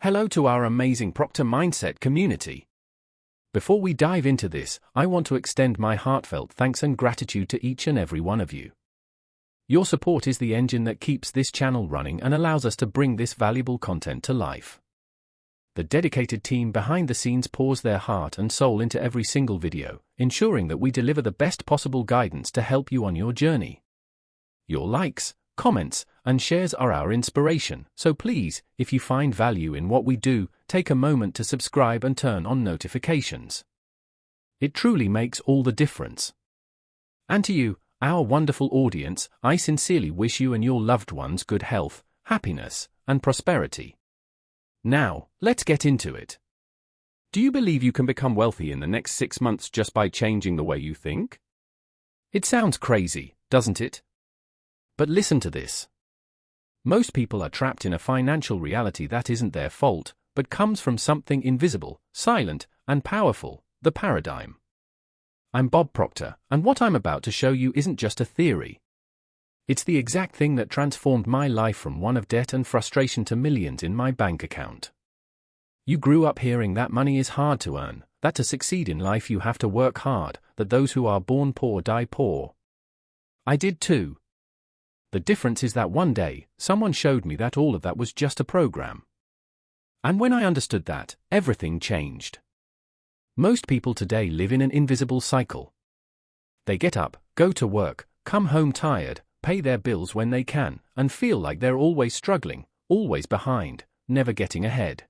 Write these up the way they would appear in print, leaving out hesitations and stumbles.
Hello to our amazing Proctor Mindset community. Before we dive into this, I want to extend my heartfelt thanks and gratitude to each and every one of you. Your support is the engine that keeps this channel running and allows us to bring this valuable content to life. The dedicated team behind the scenes pours their heart and soul into every single video, ensuring that we deliver the best possible guidance to help you on your journey. Your likes, comments, and shares are our inspiration, so please, if you find value in what we do, take a moment to subscribe and turn on notifications. It truly makes all the difference. And to you, our wonderful audience, I sincerely wish you and your loved ones good health, happiness, and prosperity. Now, let's get into it. Do you believe you can become wealthy in the next 6 months just by changing the way you think? It sounds crazy, doesn't it? But listen to this. Most people are trapped in a financial reality that isn't their fault, but comes from something invisible, silent, and powerful, the paradigm. I'm Bob Proctor, and what I'm about to show you isn't just a theory. It's the exact thing that transformed my life from one of debt and frustration to millions in my bank account. You grew up hearing that money is hard to earn, that to succeed in life you have to work hard, that those who are born poor die poor. I did too. The difference is that one day, someone showed me that all of that was just a program. And when I understood that, everything changed. Most people today live in an invisible cycle. They get up, go to work, come home tired, pay their bills when they can, and feel like they're always struggling, always behind, never getting ahead.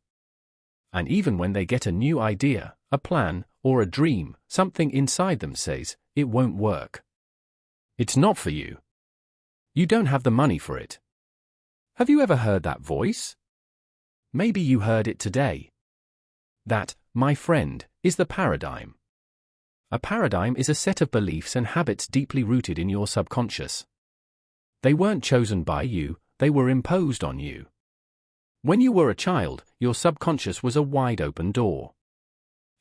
And even when they get a new idea, a plan, or a dream, something inside them says, it won't work. It's not for you. You don't have the money for it. Have you ever heard that voice? Maybe you heard it today. That, my friend, is the paradigm. A paradigm is a set of beliefs and habits deeply rooted in your subconscious. They weren't chosen by you, they were imposed on you. When you were a child, your subconscious was a wide open door.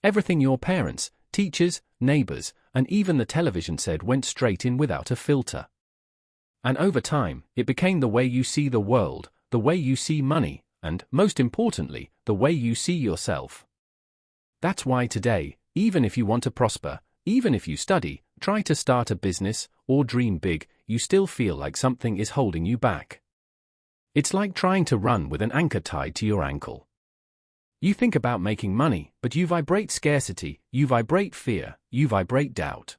Everything your parents, teachers, neighbors, and even the television said went straight in without a filter. And over time, it became the way you see the world, the way you see money, and, most importantly, the way you see yourself. That's why today, even if you want to prosper, even if you study, try to start a business, or dream big, you still feel like something is holding you back. It's like trying to run with an anchor tied to your ankle. You think about making money, but you vibrate scarcity, you vibrate fear, you vibrate doubt.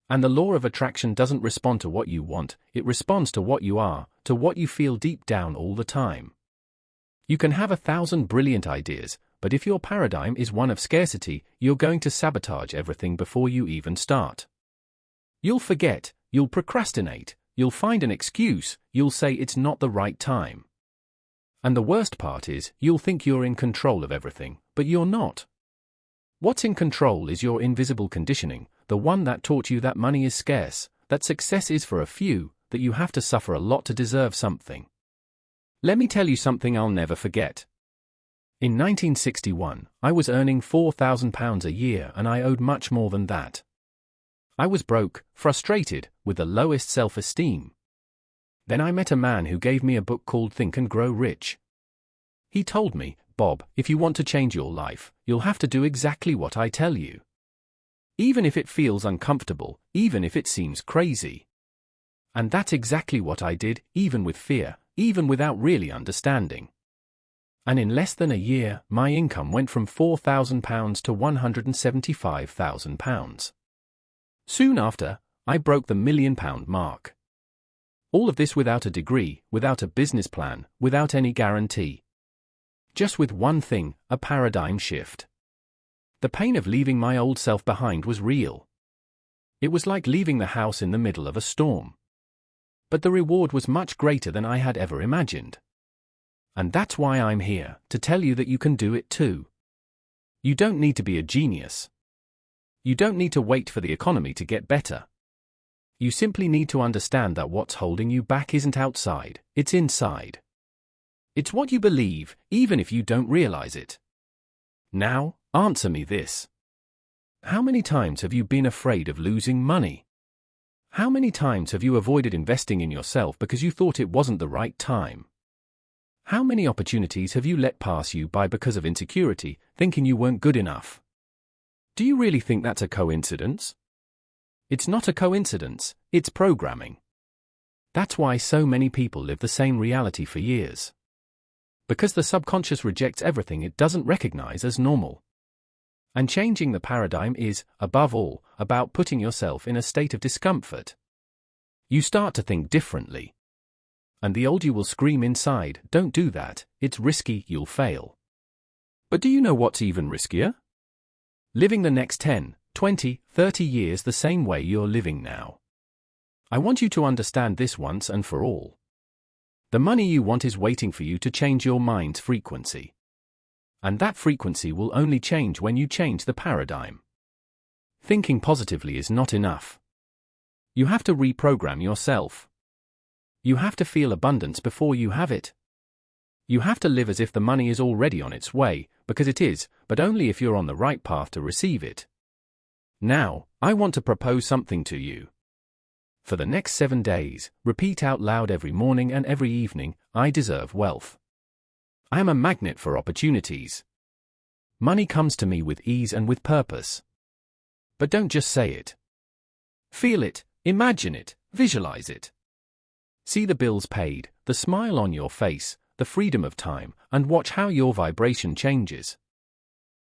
And the law of attraction doesn't respond to what you want, it responds to what you are, to what you feel deep down all the time. You can have 1,000 brilliant ideas, but if your paradigm is one of scarcity, you're going to sabotage everything before you even start. You'll forget, you'll procrastinate, you'll find an excuse, you'll say it's not the right time. And the worst part is, you'll think you're in control of everything, but you're not. What's in control is your invisible conditioning, the one that taught you that money is scarce, that success is for a few, that you have to suffer a lot to deserve something. Let me tell you something I'll never forget. In 1961, I was earning £4,000 a year and I owed much more than that. I was broke, frustrated, with the lowest self-esteem. Then I met a man who gave me a book called Think and Grow Rich. He told me, Bob, if you want to change your life, you'll have to do exactly what I tell you. Even if it feels uncomfortable, even if it seems crazy. And that's exactly what I did, even with fear, even without really understanding. And in less than a year, my income went from £4,000 to £175,000. Soon after, I broke the £1 million mark. All of this without a degree, without a business plan, without any guarantee. Just with one thing, a paradigm shift. The pain of leaving my old self behind was real. It was like leaving the house in the middle of a storm. But the reward was much greater than I had ever imagined. And that's why I'm here, to tell you that you can do it too. You don't need to be a genius. You don't need to wait for the economy to get better. You simply need to understand that what's holding you back isn't outside, it's inside. It's what you believe, even if you don't realize it. Now, answer me this. How many times have you been afraid of losing money? How many times have you avoided investing in yourself because you thought it wasn't the right time? How many opportunities have you let pass you by because of insecurity, thinking you weren't good enough? Do you really think that's a coincidence? It's not a coincidence, it's programming. That's why so many people live the same reality for years. Because the subconscious rejects everything it doesn't recognize as normal. And changing the paradigm is, above all, about putting yourself in a state of discomfort. You start to think differently. And the old you will scream inside, "Don't do that, it's risky, you'll fail." But do you know what's even riskier? Living the next 10, 20, 30 years the same way you're living now. I want you to understand this once and for all. The money you want is waiting for you to change your mind's frequency. And that frequency will only change when you change the paradigm. Thinking positively is not enough. You have to reprogram yourself. You have to feel abundance before you have it. You have to live as if the money is already on its way, because it is, but only if you're on the right path to receive it. Now, I want to propose something to you. For the next 7 days, repeat out loud every morning and every evening, "I deserve wealth. I am a magnet for opportunities. Money comes to me with ease and with purpose." But don't just say it. Feel it, imagine it, visualize it. See the bills paid, the smile on your face, the freedom of time, and watch how your vibration changes.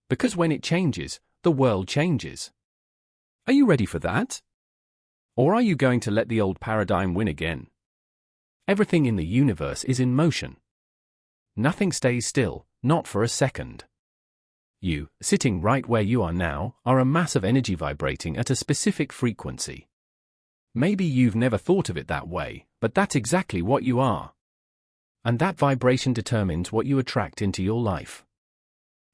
Because when it changes, the world changes. Are you ready for that? Or are you going to let the old paradigm win again? Everything in the universe is in motion. Nothing stays still, not for a second. You, sitting right where you are now, are a mass of energy vibrating at a specific frequency. Maybe you've never thought of it that way, but that's exactly what you are. And that vibration determines what you attract into your life.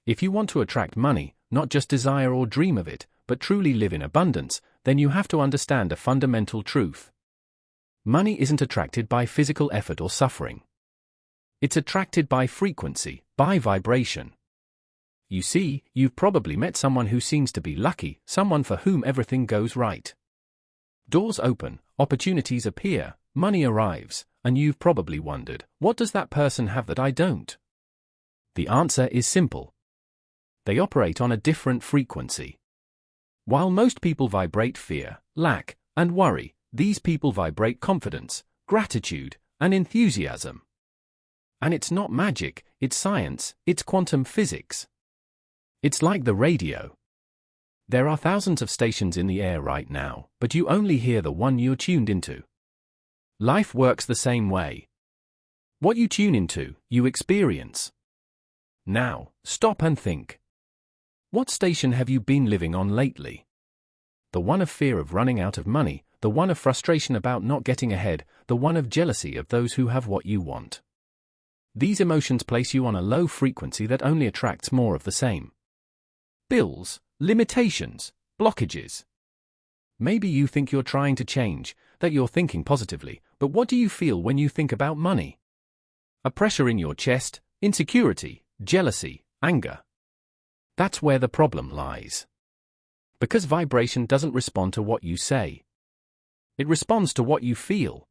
If you want to attract money, not just desire or dream of it, but truly live in abundance, then you have to understand a fundamental truth. Money isn't attracted by physical effort or suffering. It's attracted by frequency, by vibration. You see, you've probably met someone who seems to be lucky, someone for whom everything goes right. Doors open, opportunities appear, money arrives, and you've probably wondered, what does that person have that I don't? The answer is simple. They operate on a different frequency. While most people vibrate fear, lack, and worry, these people vibrate confidence, gratitude, and enthusiasm. And it's not magic, it's science, it's quantum physics. It's like the radio. There are thousands of stations in the air right now, but you only hear the one you're tuned into. Life works the same way. What you tune into, you experience. Now, stop and think. What station have you been living on lately? The one of fear of running out of money, the one of frustration about not getting ahead, the one of jealousy of those who have what you want. These emotions place you on a low frequency that only attracts more of the same. Bills, limitations, blockages. Maybe you think you're trying to change, that you're thinking positively, but what do you feel when you think about money? A pressure in your chest, insecurity, jealousy, anger. That's where the problem lies. Because vibration doesn't respond to what you say. It responds to what you feel.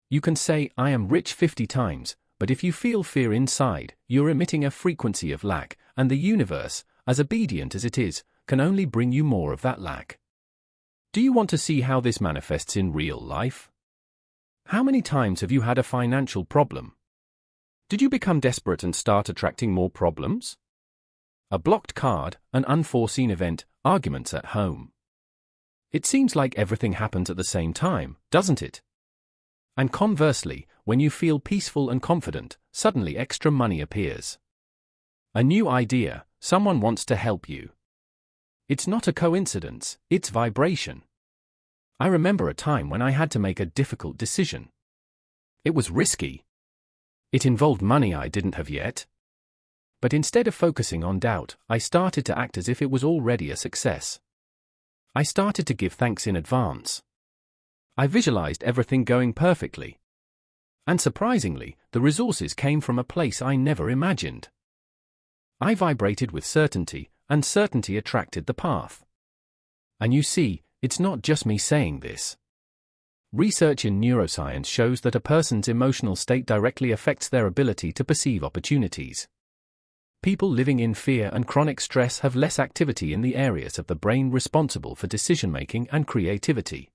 You can say, "I am rich" 50 times, but if you feel fear inside, you're emitting a frequency of lack, and the universe, as obedient as it is, can only bring you more of that lack. Do you want to see how this manifests in real life? How many times have you had a financial problem? Did you become desperate and start attracting more problems? A blocked card, an unforeseen event, arguments at home. It seems like everything happens at the same time, doesn't it? And conversely, when you feel peaceful and confident, suddenly extra money appears. A new idea, someone wants to help you. It's not a coincidence, it's vibration. I remember a time when I had to make a difficult decision. It was risky. It involved money I didn't have yet. But instead of focusing on doubt, I started to act as if it was already a success. I started to give thanks in advance. I visualized everything going perfectly. And surprisingly, the resources came from a place I never imagined. I vibrated with certainty, and certainty attracted the path. And you see, it's not just me saying this. Research in neuroscience shows that a person's emotional state directly affects their ability to perceive opportunities. People living in fear and chronic stress have less activity in the areas of the brain responsible for decision-making and creativity.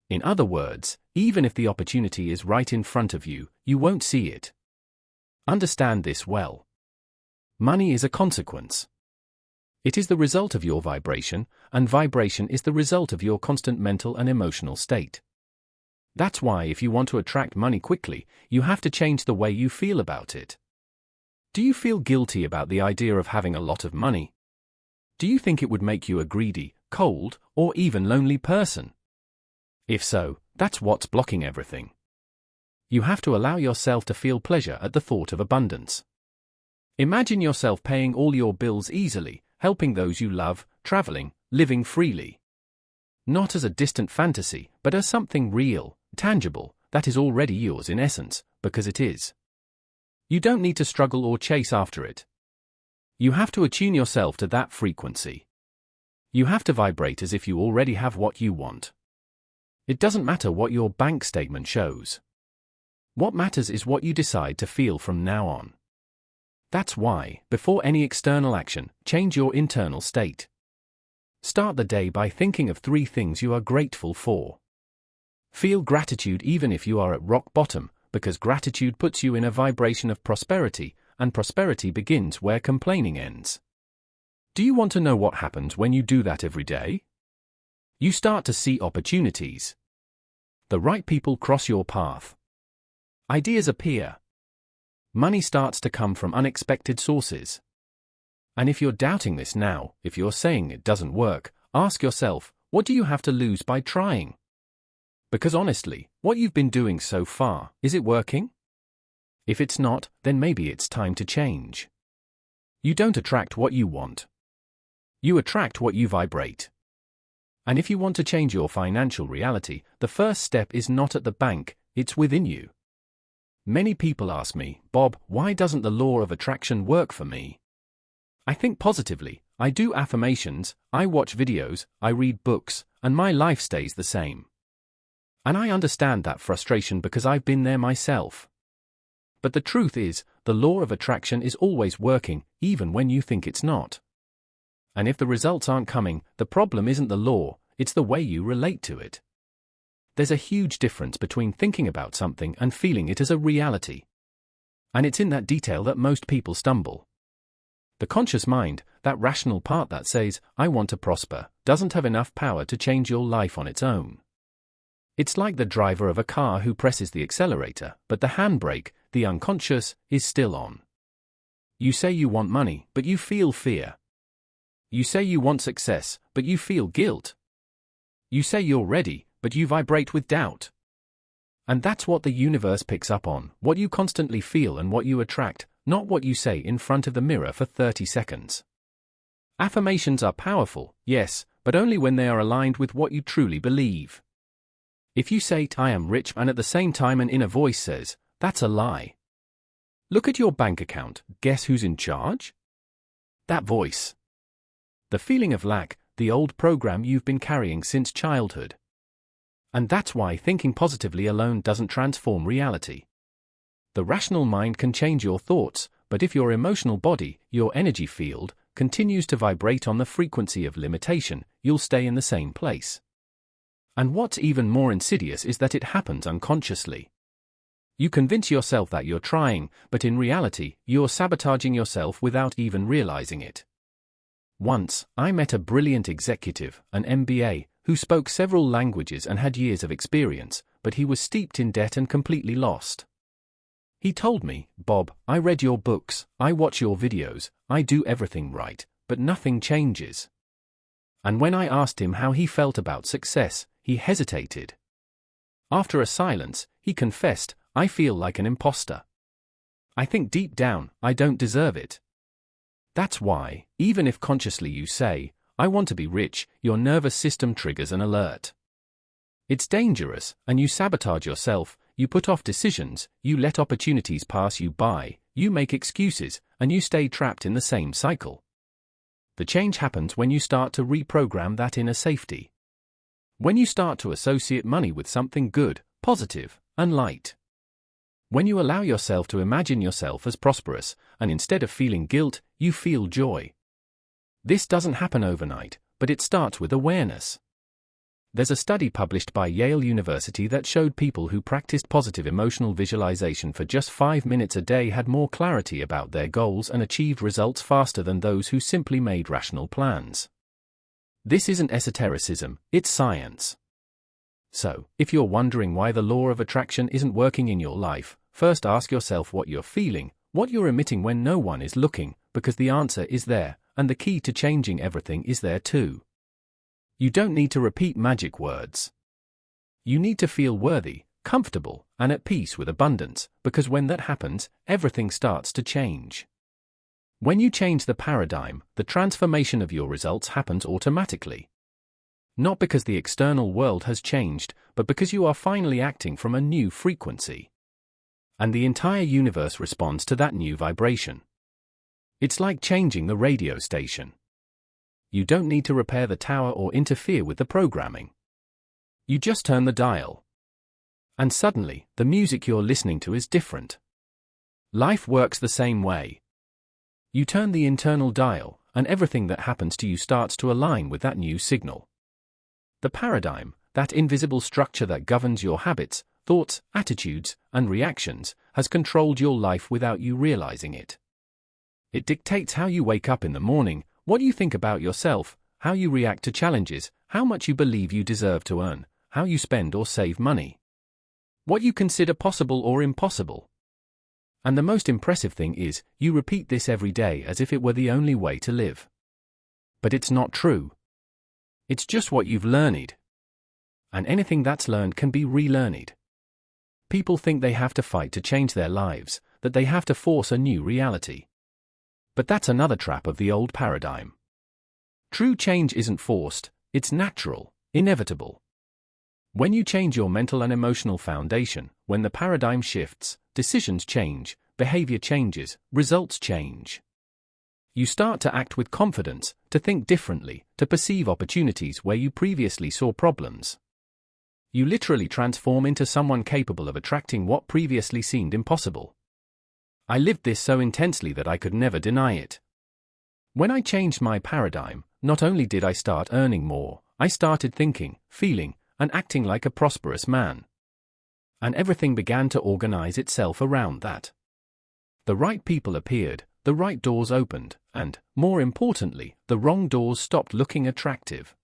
In other words, even if the opportunity is right in front of you, you won't see it. Understand this well. Money is a consequence. It is the result of your vibration, and vibration is the result of your constant mental and emotional state. That's why if you want to attract money quickly, you have to change the way you feel about it. Do you feel guilty about the idea of having a lot of money? Do you think it would make you a greedy, cold, or even lonely person? If so, that's what's blocking everything. You have to allow yourself to feel pleasure at the thought of abundance. Imagine yourself paying all your bills easily, helping those you love, traveling, living freely. Not as a distant fantasy, but as something real, tangible, that is already yours in essence, because it is. You don't need to struggle or chase after it. You have to attune yourself to that frequency. You have to vibrate as if you already have what you want. It doesn't matter what your bank statement shows. What matters is what you decide to feel from now on. That's why, before any external action, change your internal state. Start the day by thinking of 3 things you are grateful for. Feel gratitude even if you are at rock bottom, because gratitude puts you in a vibration of prosperity, and prosperity begins where complaining ends. Do you want to know what happens when you do that every day? You start to see opportunities. The right people cross your path. Ideas appear. Money starts to come from unexpected sources. And if you're doubting this now, if you're saying it doesn't work, ask yourself, what do you have to lose by trying? Because honestly, what you've been doing so far, is it working? If it's not, then maybe it's time to change. You don't attract what you want. You attract what you vibrate. And if you want to change your financial reality, the first step is not at the bank, it's within you. Many people ask me, Bob, why doesn't the law of attraction work for me? I think positively, I do affirmations, I watch videos, I read books, and my life stays the same. And I understand that frustration because I've been there myself. But the truth is, the law of attraction is always working, even when you think it's not. And if the results aren't coming, the problem isn't the law, it's the way you relate to it. There's a huge difference between thinking about something and feeling it as a reality. And it's in that detail that most people stumble. The conscious mind, that rational part that says, I want to prosper, doesn't have enough power to change your life on its own. It's like the driver of a car who presses the accelerator, but the handbrake, the unconscious, is still on. You say you want money, but you feel fear. You say you want success, but you feel guilt. You say you're ready, but you vibrate with doubt. And that's what the universe picks up on, what you constantly feel and what you attract, not what you say in front of the mirror for 30 seconds. Affirmations are powerful, yes, but only when they are aligned with what you truly believe. If you say, I am rich, and at the same time an inner voice says, that's a lie. Look at your bank account, guess who's in charge? That voice. The feeling of lack, the old program you've been carrying since childhood. And that's why thinking positively alone doesn't transform reality. The rational mind can change your thoughts, but if your emotional body, your energy field, continues to vibrate on the frequency of limitation, you'll stay in the same place. And what's even more insidious is that it happens unconsciously. You convince yourself that you're trying, but in reality, you're sabotaging yourself without even realizing it. Once, I met a brilliant executive, an MBA, who spoke several languages and had years of experience, but he was steeped in debt and completely lost. He told me, Bob, I read your books, I watch your videos, I do everything right, but nothing changes. And when I asked him how he felt about success, he hesitated. After a silence, he confessed, I feel like an imposter. I think deep down, I don't deserve it. That's why, even if consciously you say, I want to be rich, your nervous system triggers an alert. It's dangerous, and you sabotage yourself, you put off decisions, you let opportunities pass you by, you make excuses, and you stay trapped in the same cycle. The change happens when you start to reprogram that inner safety. When you start to associate money with something good, positive, and light. When you allow yourself to imagine yourself as prosperous, and instead of feeling guilt, you feel joy. This doesn't happen overnight, but it starts with awareness. There's a study published by Yale University that showed people who practiced positive emotional visualization for just 5 minutes a day had more clarity about their goals and achieved results faster than those who simply made rational plans. This isn't esotericism, it's science. So, if you're wondering why the law of attraction isn't working in your life, first ask yourself what you're feeling, what you're emitting when no one is looking, because the answer is there, and the key to changing everything is there too. You don't need to repeat magic words. You need to feel worthy, comfortable, and at peace with abundance, because when that happens, everything starts to change. When you change the paradigm, the transformation of your results happens automatically. Not because the external world has changed, but because you are finally acting from a new frequency. And the entire universe responds to that new vibration. It's like changing the radio station. You don't need to repair the tower or interfere with the programming. You just turn the dial. And suddenly, the music you're listening to is different. Life works the same way. You turn the internal dial, and everything that happens to you starts to align with that new signal. The paradigm, that invisible structure that governs your habits, thoughts, attitudes, and reactions, has controlled your life without you realizing it. It dictates how you wake up in the morning, what you think about yourself, how you react to challenges, how much you believe you deserve to earn, how you spend or save money, what you consider possible or impossible. And the most impressive thing is, you repeat this every day as if it were the only way to live. But it's not true. It's just what you've learned. And anything that's learned can be relearned. People think they have to fight to change their lives, that they have to force a new reality. But that's another trap of the old paradigm. True change isn't forced, it's natural, inevitable. When you change your mental and emotional foundation, when the paradigm shifts, decisions change, behavior changes, results change. You start to act with confidence, to think differently, to perceive opportunities where you previously saw problems. You literally transform into someone capable of attracting what previously seemed impossible. I lived this so intensely that I could never deny it. When I changed my paradigm, not only did I start earning more, I started thinking, feeling, and acting like a prosperous man. And everything began to organize itself around that. The right people appeared, the right doors opened, and, more importantly, the wrong doors stopped looking attractive.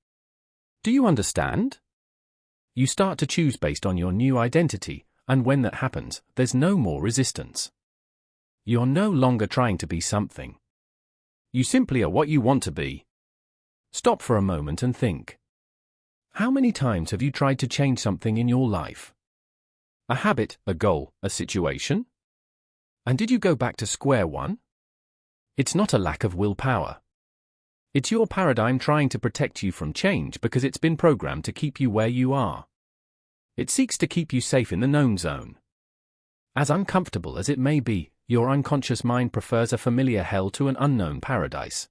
Do you understand? You start to choose based on your new identity, and when that happens, there's no more resistance. You're no longer trying to be something. You simply are what you want to be. Stop for a moment and think. How many times have you tried to change something in your life? A habit, a goal, a situation? And did you go back to square one? It's not a lack of willpower. It's your paradigm trying to protect you from change because it's been programmed to keep you where you are. It seeks to keep you safe in the known zone. As uncomfortable as it may be, your unconscious mind prefers a familiar hell to an unknown paradise.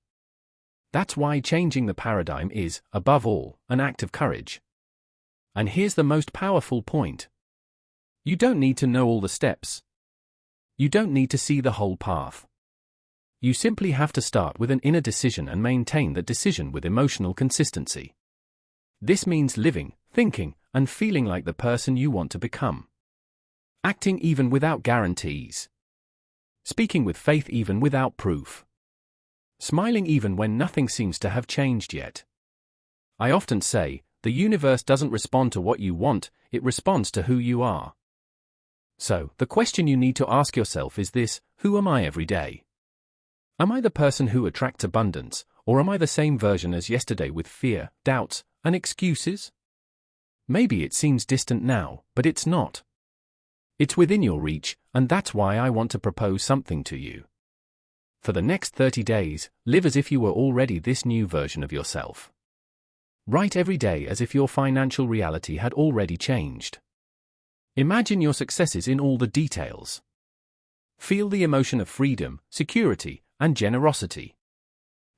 That's why changing the paradigm is, above all, an act of courage. And here's the most powerful point. You don't need to know all the steps. You don't need to see the whole path. You simply have to start with an inner decision and maintain that decision with emotional consistency. This means living, thinking, and feeling like the person you want to become. Acting even without guarantees. Speaking with faith even without proof. Smiling even when nothing seems to have changed yet. I often say, the universe doesn't respond to what you want, it responds to who you are. So, the question you need to ask yourself is this: who am I every day? Am I the person who attracts abundance, or am I the same version as yesterday with fear, doubts, and excuses? Maybe it seems distant now, but it's not. It's within your reach, and that's why I want to propose something to you. For the next 30 days, live as if you were already this new version of yourself. Write every day as if your financial reality had already changed. Imagine your successes in all the details. Feel the emotion of freedom, security, and generosity.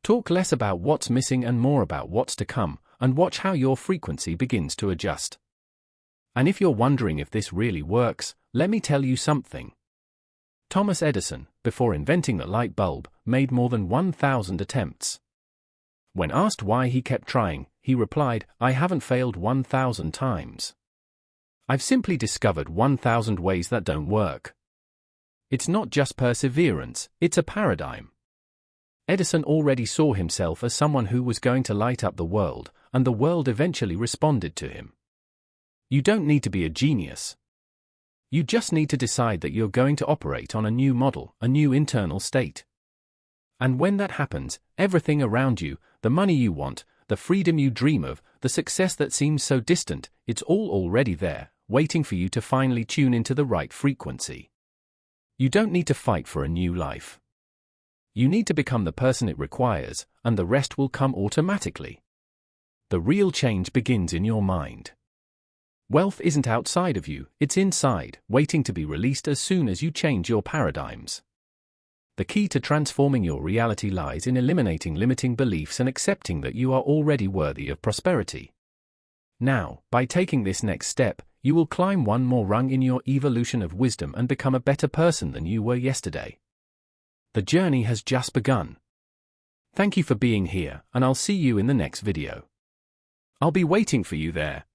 Talk less about what's missing and more about what's to come, and watch how your frequency begins to adjust. And if you're wondering if this really works, let me tell you something. Thomas Edison, before inventing the light bulb, made more than 1,000 attempts. When asked why he kept trying, he replied, "I haven't failed 1,000 times. I've simply discovered 1,000 ways that don't work." It's not just perseverance, it's a paradigm. Edison already saw himself as someone who was going to light up the world, and the world eventually responded to him. You don't need to be a genius. You just need to decide that you're going to operate on a new model, a new internal state. And when that happens, everything around you, the money you want, the freedom you dream of, the success that seems so distant, it's all already there, waiting for you to finally tune into the right frequency. You don't need to fight for a new life. You need to become the person it requires, and the rest will come automatically. The real change begins in your mind. Wealth isn't outside of you, it's inside, waiting to be released as soon as you change your paradigms. The key to transforming your reality lies in eliminating limiting beliefs and accepting that you are already worthy of prosperity. Now, by taking this next step, you will climb one more rung in your evolution of wisdom and become a better person than you were yesterday. The journey has just begun. Thank you for being here, and I'll see you in the next video. I'll be waiting for you there.